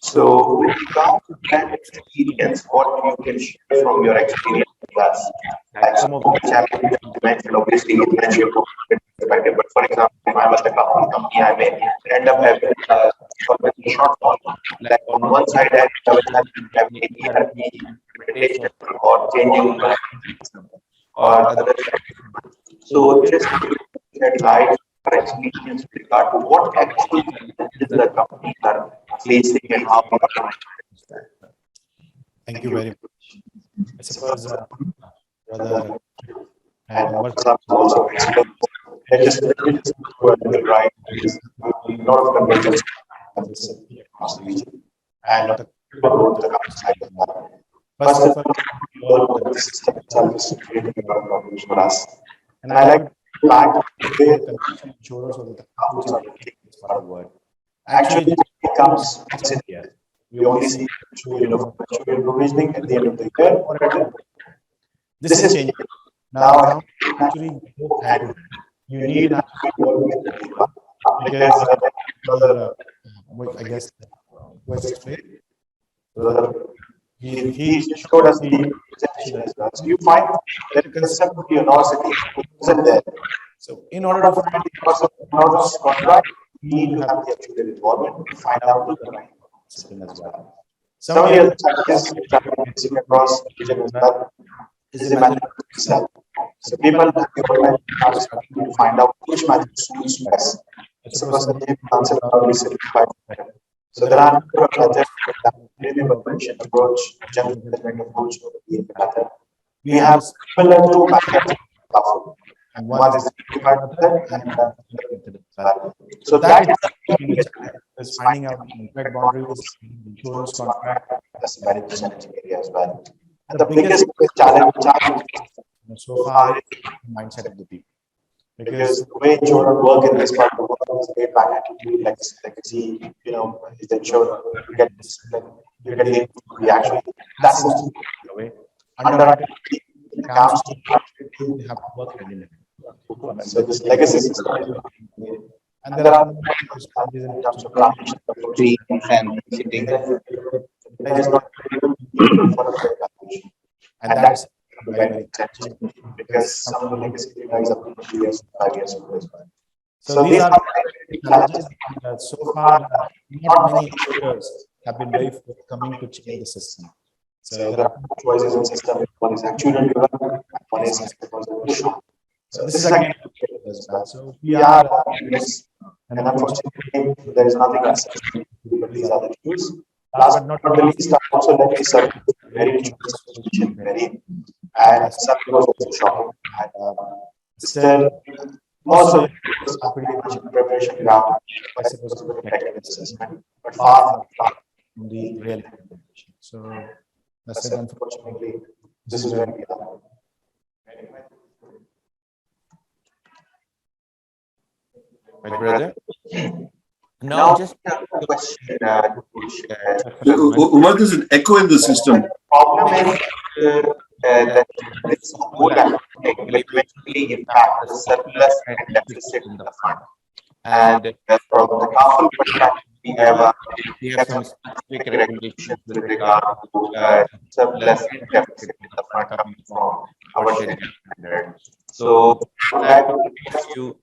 So, with regard to that experience, what you can share from your experience with us? Like some of the challenges you mentioned, obviously, you mentioned from a perspective, but for example, if I was the company, I may end up having a shortfall. Like on one side, I have a challenge having ERP implementation or changing or other. So, just to shed light or experience with regard to what actually the companies are facing and how we are. Thank you very much. I suppose Brother and Umar Also explain. And just right, a lot of convergence across the region and the side of that. First of all, the system itself is creating a lot of problems for us. And I like to back the insurers or the couples are taking this part of the word. actually Actually, it becomes once in a year. We only see provisioning at the end of the year. this is changing. Now actually go ahead. You need because I guess was explained. He showed us the presentation as well. So you find that the concept of curiosity isn't there. So in order to find the contract, we need to have the actual involvement to find out the right discipline as well. Some of the other challenges which are facing across the region as well is the method itself. So people are struggling to find out which method suits best. Suppose the concept of the simplified method. So there are methods that mention approach, general management approach, the method. We have similar two methods. And one is the simplified method and another method as well. So that is finding out the contract boundaries, insurance contract, that's a very challenging area as well. And the biggest challenge so far is the mindset of the people. Because the way insurers work in this part of the world is way back attitude, like see, is the insurer, you get discipline, you get the reaction. That's the way. Underwriting, the accounts team, they have to work in it. So this legacy system, and there are challenges in terms of transition and sitting. It is not for a fair valuation. And that's very challenging because some of the legacy guys are 2 years, 5 years old as well. So these are challenges. So far, not many insurers have been very forthcoming to change the system. So there are two choices in system. One is actuarial driven, one is push. So this is again as well. So we are and unfortunately there is nothing else. These are the tools. Last but not the least, also let me say very very and some was also shocking. And still most of it are pretty much in preparation ground. I suppose with technical assessment, but far from the real implementation. So that's it. Unfortunately, this is where we are. My brother. Now, just a question. Umar, there's an echo in the system. Problem is that this whole aspect will eventually impact the surplus and deficit in the fund. And from the Carful perspective, we have some specific recommendations with regard to surplus and deficit in the fund coming from our Sharia standard. So, that you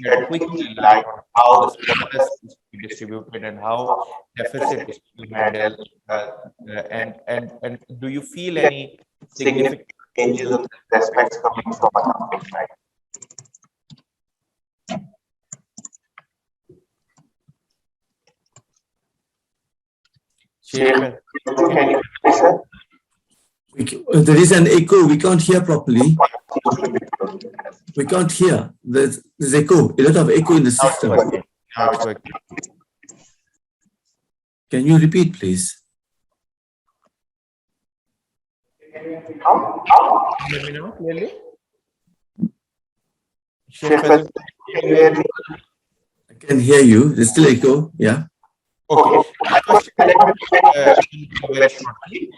shed quickly light on how the surplus is to be distributed and how deficit is to be handled, and do you feel any significant changes of aspects coming from a company side? There is an echo. We can't hear properly. We can't hear. There's echo. A lot of echo in the system. Can you repeat, please? Let me know clearly. I can hear you. There's still echo. Yeah. Okay. My question very shortly.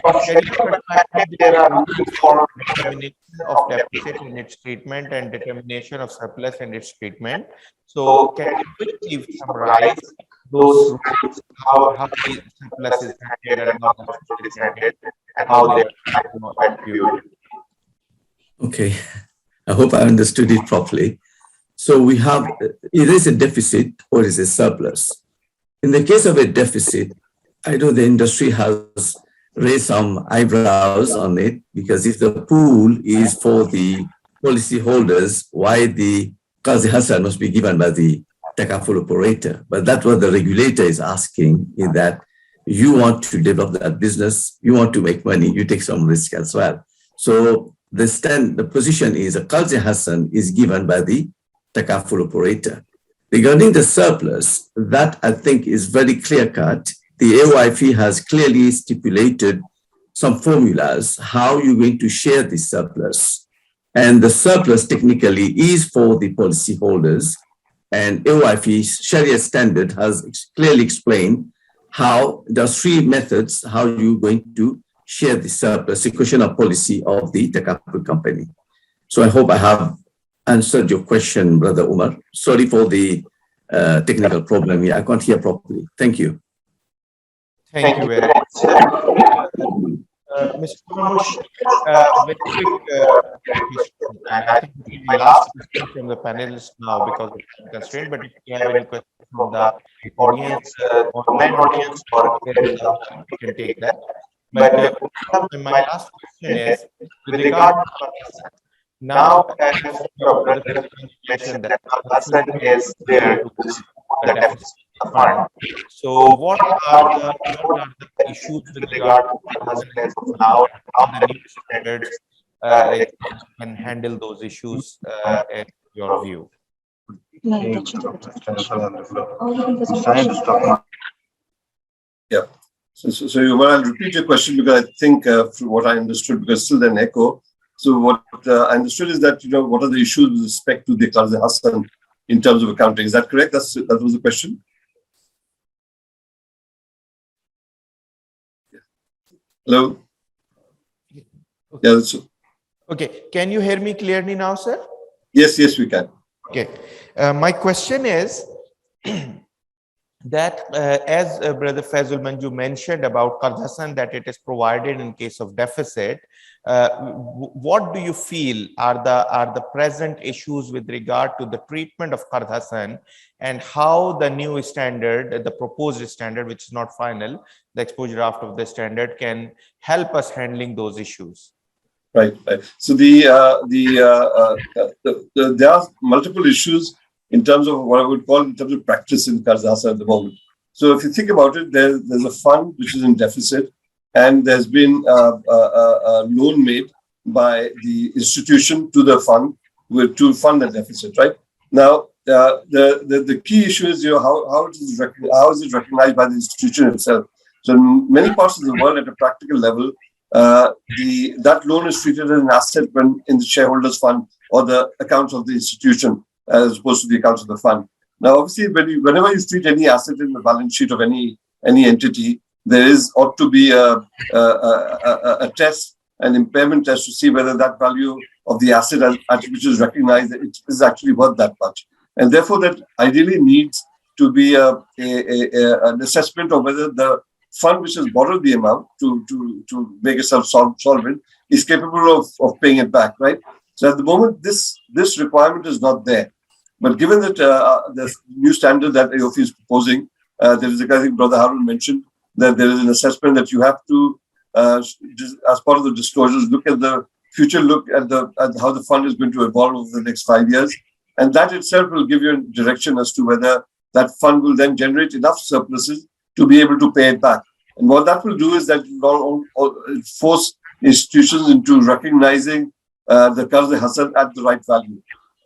From Sharia perspective, there are rules for determination of deficit in its treatment and determination of surplus in its treatment. So, can you quickly summarize those rules, how the surplus is handled and how the deficit is handled, and how they are attributed? Okay, I hope I understood it properly. So we have, it is a deficit or is a surplus. In the case of a deficit, I know the industry has raised some eyebrows on it, because if the pool is for the policyholders, why the Qazi Hassan must be given by the Takaful operator? But that's what the regulator is asking, is that you want to develop that business, you want to make money, you take some risk as well. So the position is a Qazi Hassan is given by the Takaful operator. Regarding the surplus, that I think is very clear-cut. The AAOIFI has clearly stipulated some formulas, how you're going to share the surplus. And the surplus technically is for the policyholders. And AAOIFI's Sharia standard has clearly explained how there's three methods, how you're going to share the surplus, a question of policy of the Takaful company. So I hope I have answered your question, Brother Umar. Sorry for the technical problem here. I can't hear properly. Thank you. Thank you very much. Mr. Mamush, very quick question. And I think this is the last question from the panelists now because of the constraint. But if you have any questions from the audience, online audience, or you can take that. But my last question is with regard to now, as your brother mentioned that Kazakhstan is there to boost the deficit fund. So, what are the issues with regard to Kazakhstan now? How the new standards can handle those issues in your view? Yeah. So I'll repeat your question because I think from what I understood, because still an echo. So what I understood is that, what are the issues with respect to the Qazi Hassan in terms of accounting? Is that correct? That was the question? Yeah. Hello? Yeah. Okay. Can you hear me clearly now, sir? Yes, we can. Okay. My question is that as Brother Fazul Manju mentioned about Kazakhstan, that it is provided in case of deficit, what do you feel are the present issues with regard to the treatment of Kazakhstan and how the new standard, the proposed standard, which is not final, the exposure draft of the standard can help us handling those issues? Right. So there are multiple issues in terms of what I would call in terms of practice in Kazakhstan at the moment. So if you think about it, there's a fund which is in deficit, and there's been a loan made by the institution to the fund to fund the deficit, right? Now, the key issue is how is it recognized by the institution itself? So in many parts of the world, at a practical level, that loan is treated as an asset when in the shareholders fund or the accounts of the institution, as opposed to the accounts of the fund. Now, obviously, whenever you treat any asset in the balance sheet of any entity, there ought to be a test, an impairment test to see whether that value of the asset which is recognized, it is actually worth that much. And therefore, that ideally needs to be an assessment of whether the fund which has borrowed the amount to make itself solvent is capable of paying it back, right? So at the moment, this requirement is not there. But given that the new standard that AAOIFI is proposing, there is, I think Brother Harun mentioned, that there is an assessment that you have to, as part of the disclosures, look at the future, look at how the fund is going to evolve over the next 5 years. And that itself will give you a direction as to whether that fund will then generate enough surpluses to be able to pay it back. And what that will do is that it will force institutions into recognizing the Qazi Hassan at the right value.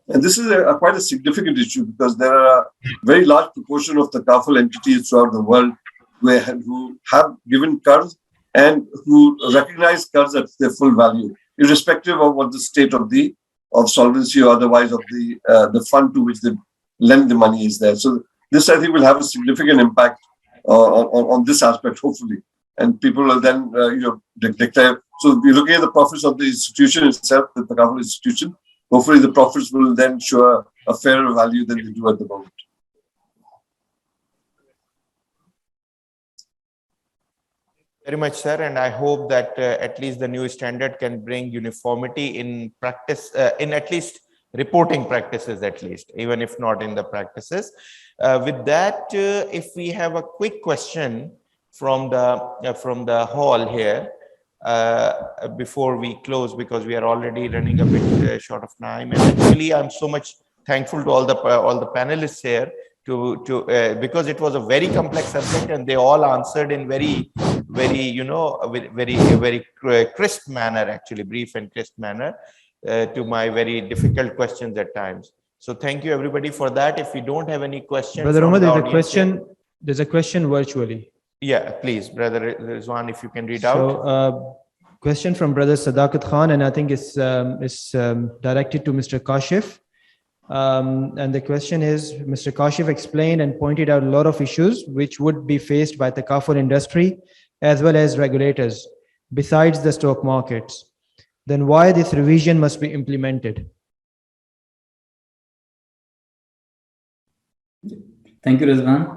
And this is quite a significant issue because there are a very large proportion of the Carful entities throughout the world who have given Qarz and who recognize Qarz at their full value, irrespective of what the state of solvency or otherwise of the fund to which they lend the money is there. So this I think will have a significant impact on this aspect, hopefully. And people will then, declare. So we're looking at the profits of the institution itself, the Takaful institution. Hopefully the profits will then show a fairer value than they do at the moment. Very much, sir. And I hope that at least the new standard can bring uniformity in practice, in at least reporting practices, at least, even if not in the practices. With that, if we have a quick question from the hall here, before we close, because we are already running a bit short of time. And actually, I'm so much thankful to all the panelists here because it was a very complex subject, and they all answered in very crisp manner, actually brief and crisp manner, to my very difficult questions at times. So thank you everybody for that. If we don't have any questions, Brother Umar, there's a question virtually. Yeah, please, Brother Rizwan, if you can read out. So, question from Brother Sadaqat Khan, and I think it's directed to Mr. Kashif. And the question is, Mr. Kashif explained and pointed out a lot of issues which would be faced by the Carful industry as well as regulators, besides the stock markets. Then why this revision must be implemented? Thank you, Rizwan.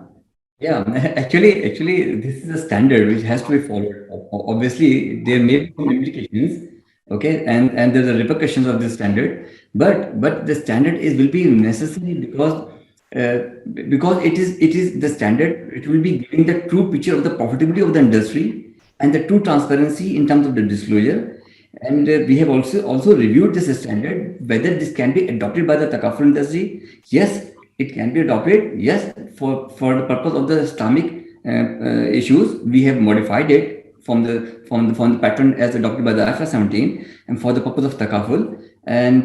Yeah, actually, this is a standard which has to be followed. Obviously, there may be some implications, okay, and there's a repercussions of this standard, but the standard will be necessary because it is the standard. It will be giving the true picture of the profitability of the industry and the true transparency in terms of the disclosure. And we have also reviewed this standard, whether this can be adopted by the Takaful industry. Yes, it can be adopted. Yes, for the purpose of the Islamic issues, we have modified it from the pattern as adopted by the ISDB 17, and for the purpose of Takaful. And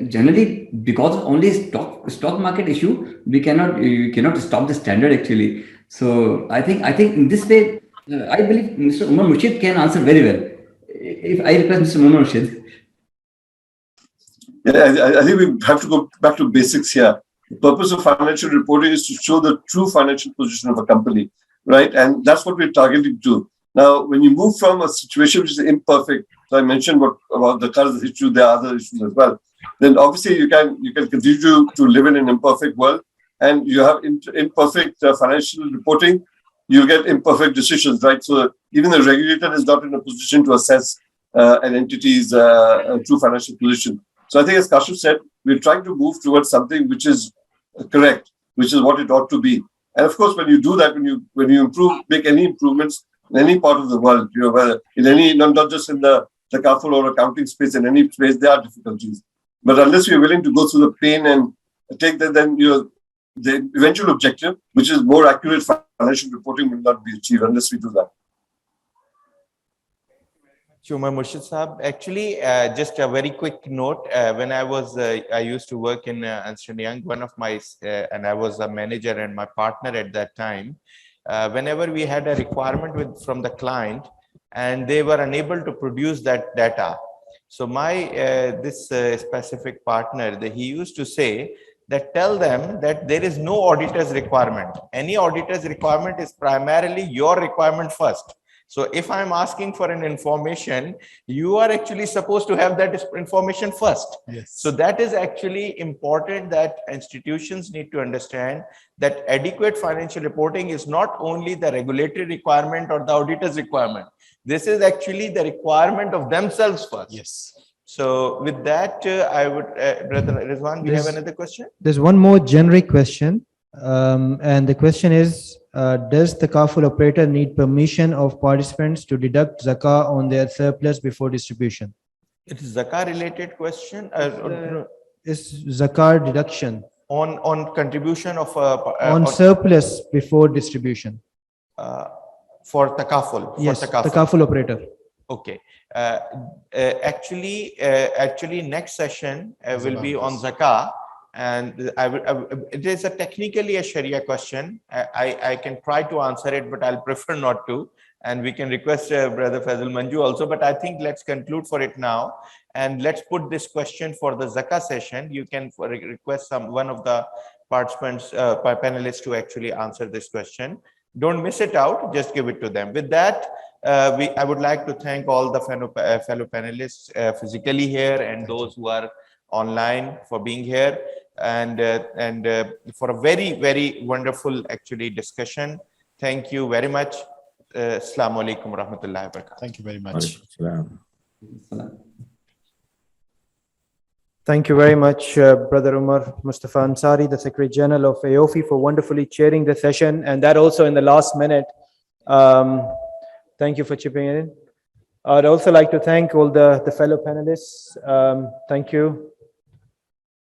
generally, because of only stock market issue, you cannot stop the standard actually. So I think in this way, I believe Mr. Umar Murshid can answer very well. If I request Mr. Umar Murshid. Yeah, I think we have to go back to basics here. The purpose of financial reporting is to show the true financial position of a company, right? And that's what we're targeting to. Now, when you move from a situation which is imperfect, so I mentioned about the current issue, there are other issues as well. Then obviously you can continue to live in an imperfect world, and you have imperfect financial reporting. You get imperfect decisions, right? So even the regulator is not in a position to assess an entity's true financial position. So I think, as Kashif said, we're trying to move towards something which is correct, which is what it ought to be. And of course, when you do that, when you improve, make any improvements in any part of the world, whether in any, not just in the Carful or accounting space, in any space, there are difficulties. But unless we're willing to go through the pain and take that, then the eventual objective, which is more accurate financial reporting, will not be achieved unless we do that. Umar Murshid Sahab, actually, just a very quick note. When I used to work in Ernst & Young, and I was a manager and my partner at that time. Whenever we had a requirement from the client, and they were unable to produce that data, so this specific partner, he used to say that tell them that there is no auditor's requirement. Any auditor's requirement is primarily your requirement first. So if I'm asking for an information, you are actually supposed to have that information first. Yes. So that is actually important, that institutions need to understand that adequate financial reporting is not only the regulatory requirement or the auditor's requirement. This is actually the requirement of themselves first. Yes. So with that, I would, Brother Rizwan, do you have another question? There's one more generic question. And the question is, does the Carful operator need permission of participants to deduct Zakah on their surplus before distribution? It is Zakah related question. Is Zakah deduction On contribution of on surplus before distribution? For Takaful. Yes, Takaful operator. Okay. Actually, next session will be on Zakah. And it is technically a Sharia question. I can try to answer it, but I'll prefer not to. And we can request Brother Fazil Manju also. But I think let's conclude for it now. And let's put this question for the Zakah session. You can request one of the participants, panelists to actually answer this question. Don't miss it out, just give it to them. With that, I would like to thank all the fellow panelists physically here and those who are online for being here, and for a very, very wonderful actually discussion. Thank you very much. Assalamu alaikum wa rahmatullahi wa barakatuh. Thank you very much. Thank you very much, Brother Umar Mustafa Ansari, the Secretary General of AAOIFI, for wonderfully chairing the session, and that also in the last minute. Thank you for chipping in. I'd also like to thank all the fellow panelists. Thank you.